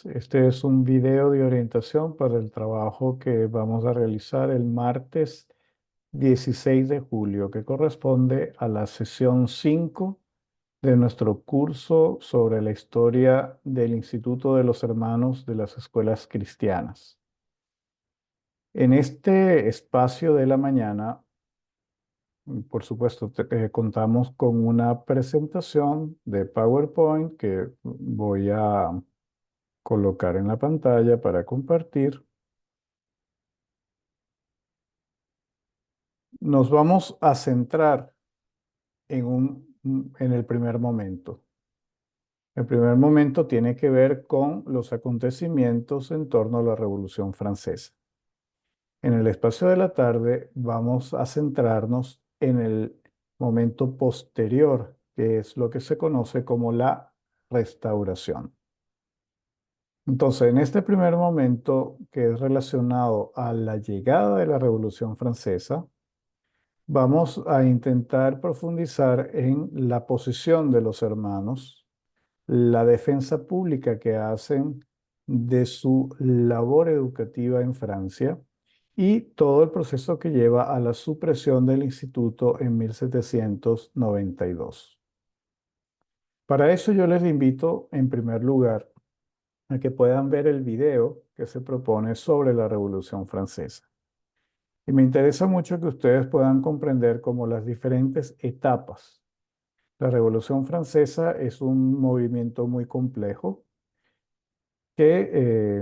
días. Este es un video de orientación para el trabajo que vamos a realizar el martes 16 de julio, que corresponde a la sesión 5 de nuestro curso sobre la historia del Instituto de los Hermanos de las Escuelas Cristianas. En este espacio de la mañana, por supuesto, contamos con una presentación de PowerPoint que voy a colocar en la pantalla para compartir. Nos vamos a centrar en el primer momento. El primer momento tiene que ver con los acontecimientos en torno a la Revolución Francesa. En el espacio de la tarde vamos a centrarnos en el momento posterior, que es lo que se conoce como la Restauración. Entonces, en este primer momento, que es relacionado a la llegada de la Revolución Francesa, vamos a intentar profundizar en la posición de los hermanos, la defensa pública que hacen de su labor educativa en Francia y todo el proceso que lleva a la supresión del instituto en 1792. Para eso yo les invito, en primer lugar, a que puedan ver el video que se propone sobre la Revolución Francesa. Y me interesa mucho que ustedes puedan comprender como las diferentes etapas. La Revolución Francesa es un movimiento muy complejo que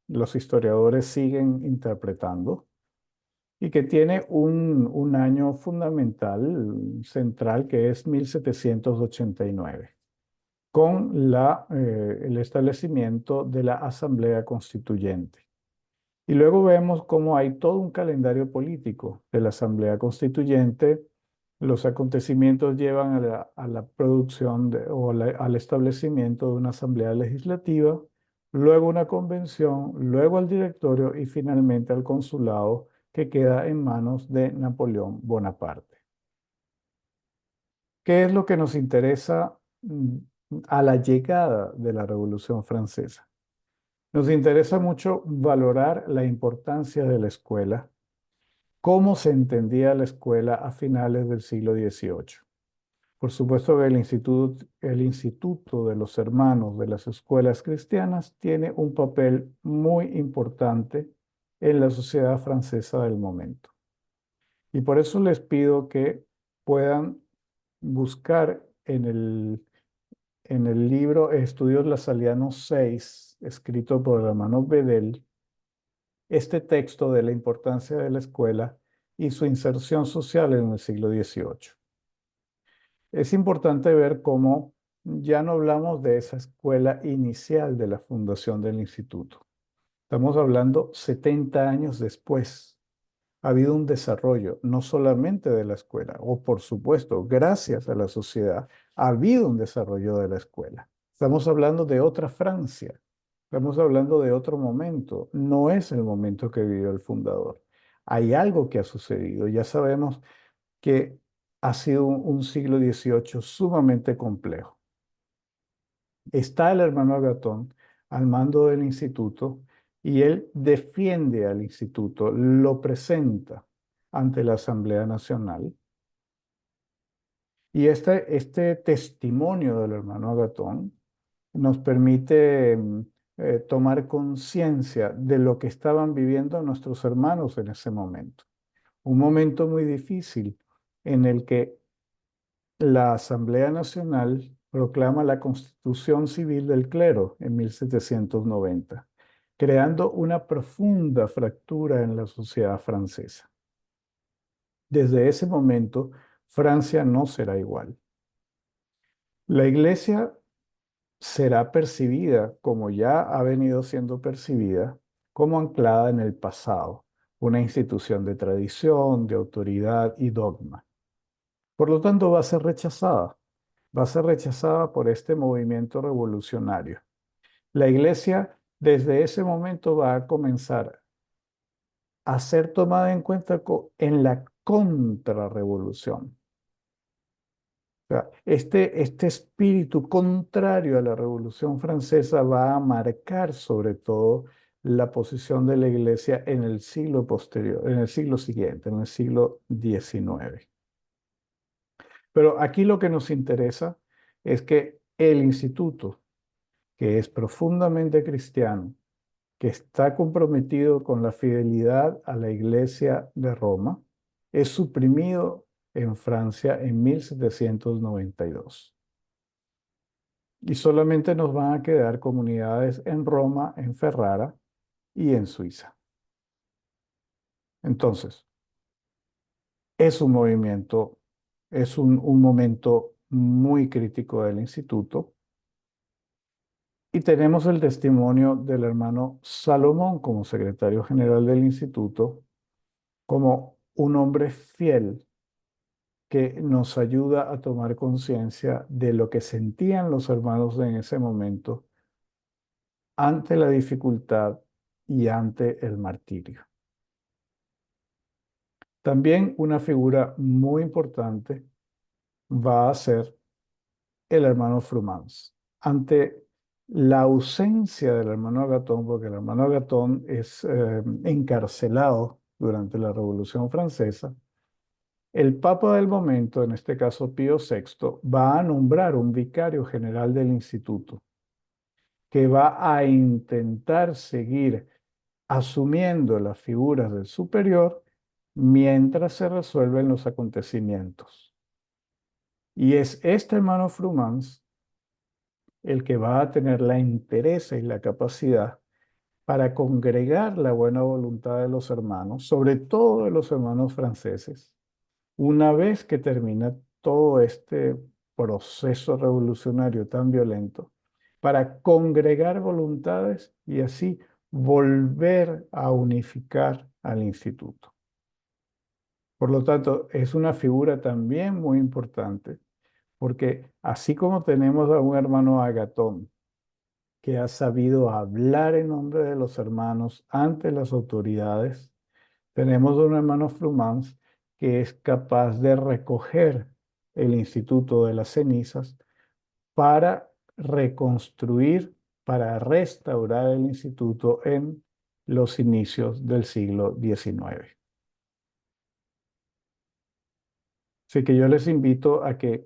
los historiadores siguen interpretando y que tiene un año fundamental, central, que es 1789, con el establecimiento de la Asamblea Constituyente. Y luego vemos cómo hay todo un calendario político de la Asamblea Constituyente. Los acontecimientos llevan a la producción al establecimiento de una Asamblea Legislativa, luego una convención, luego al directorio y finalmente al consulado que queda en manos de Napoleón Bonaparte. ¿Qué es lo que nos interesa a la llegada de la Revolución Francesa? Nos interesa mucho valorar la importancia de la escuela, cómo se entendía la escuela a finales del siglo XVIII. Por supuesto que el Instituto de los Hermanos de las Escuelas Cristianas tiene un papel muy importante en la sociedad francesa del momento. Y por eso les pido que puedan buscar en el libro Estudios Lasalianos 6, escrito por el hermano Bedel, este texto de la importancia de la escuela y su inserción social en el siglo XVIII. Es importante ver cómo ya no hablamos de esa escuela inicial de la fundación del instituto. Estamos hablando 70 años después. Ha habido un desarrollo, no solamente de la escuela, o por supuesto, gracias a la sociedad, ha habido un desarrollo de la escuela. Estamos hablando de otra Francia, estamos hablando de otro momento, no es el momento que vivió el fundador. Hay algo que ha sucedido, ya sabemos que ha sido un siglo XVIII sumamente complejo. Está el hermano Agatón al mando del instituto y él defiende al instituto, lo presenta ante la Asamblea Nacional. Y este testimonio del hermano Agatón nos permite tomar conciencia de lo que estaban viviendo nuestros hermanos en ese momento. Un momento muy difícil en el que la Asamblea Nacional proclama la Constitución Civil del Clero en 1790, creando una profunda fractura en la sociedad francesa. Desde ese momento, Francia no será igual. La Iglesia será percibida, como ya ha venido siendo percibida, como anclada en el pasado, una institución de tradición, de autoridad y dogma. Por lo tanto, va a ser rechazada por este movimiento revolucionario. La Iglesia desde ese momento va a comenzar a ser tomada en cuenta en la contrarrevolución. Sea, este espíritu contrario a la Revolución Francesa va a marcar sobre todo la posición de la Iglesia en el siglo posterior, en el siglo siguiente, en el siglo XIX. Pero aquí lo que nos interesa es que el instituto, que es profundamente cristiano, que está comprometido con la fidelidad a la Iglesia de Roma, es suprimido en Francia en 1792. Y solamente nos van a quedar comunidades en Roma, en Ferrara y en Suiza. Entonces, es un movimiento, es un momento muy crítico del instituto. Y tenemos el testimonio del hermano Salomón como secretario general del instituto, como un hombre fiel que nos ayuda a tomar conciencia de lo que sentían los hermanos en ese momento ante la dificultad y ante el martirio. También una figura muy importante va a ser el hermano Frumans. Ante la ausencia del hermano Agatón, porque el hermano Agatón es encarcelado durante la Revolución Francesa, el Papa del momento, en este caso Pío VI, va a nombrar un vicario general del instituto que va a intentar seguir asumiendo las figuras del superior mientras se resuelven los acontecimientos. Y es este hermano Frumans el que va a tener la entereza y la capacidad para congregar la buena voluntad de los hermanos, sobre todo de los hermanos franceses, una vez que termina todo este proceso revolucionario tan violento, para congregar voluntades y así volver a unificar al instituto. Por lo tanto, es una figura también muy importante, porque así como tenemos a un hermano Agatón, que ha sabido hablar en nombre de los hermanos ante las autoridades, tenemos un hermano Flumans que es capaz de recoger el Instituto de las Cenizas para reconstruir, para restaurar el instituto en los inicios del siglo XIX. Así que yo les invito a que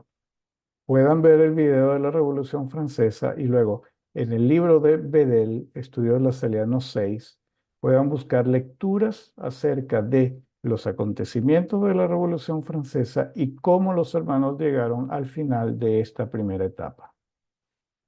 puedan ver el video de la Revolución Francesa y luego en el libro de Bedel, Estudios Lasalianos 6, puedan buscar lecturas acerca de los acontecimientos de la Revolución Francesa y cómo los hermanos llegaron al final de esta primera etapa.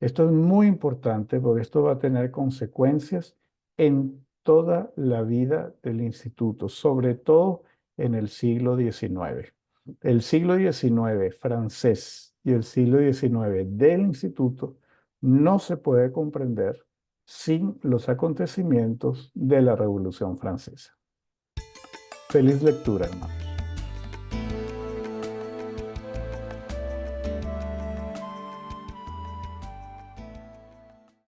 Esto es muy importante porque esto va a tener consecuencias en toda la vida del instituto, sobre todo en el siglo XIX. El siglo XIX francés y el siglo XIX del instituto no se puede comprender sin los acontecimientos de la Revolución Francesa. Feliz lectura, hermanos.